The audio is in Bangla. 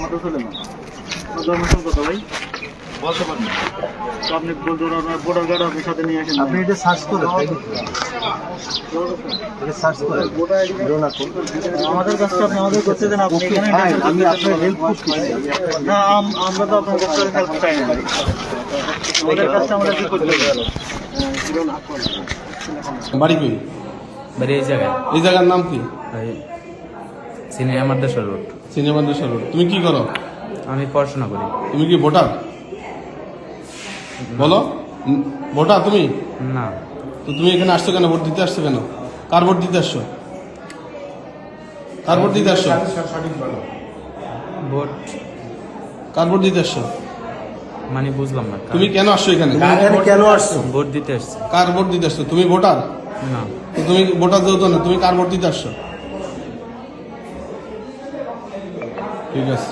মতো চলে না জন্মসংখ্যা কত ভাই বলতে পারবেন তো আপনি বলতে আপনার ভোটার কার্ড আপনি সাথে নিয়ে আসেন আপনি এটা সার্চ করে সার্চ করে আমাদের কাছে আপনি আমাদের করতে দেন আপনি এখানে আমি আপনার হেল্প করছি না আমরা তো আপনার কাছে হেল্প চাই না আমাদের কাছে আমাদের কি করতে হবে বাড়ি কই? বাড়ি এই জায়গার নাম কি? সিনিয়র মাদ্রাসা রোড। সিনেমা দেশের রোড। তুমি কি করো? আমি পড়াশোনা করি। তুমি কি ভোটার? বলো ভোটার তুমি? না, তো তুমি এখানে আসছো কেন? ভোট দিতে আসছো কেন? কার ভোট দিতে আসছো? কার ভোট দিতে আসছো? ভোট কার ভোট দিতে আসছো? মানে বুঝলাম না। তুমি কেন আসছো এখানে? কেন আসছো? ভোট দিতে আসছে। কার ভোট দিতে আসছো? তুমি ভোটার? না, তো তুমি ভোটার যেহেতু না, তুমি কার ভোট দিতে আসছো? ঠিক আছে।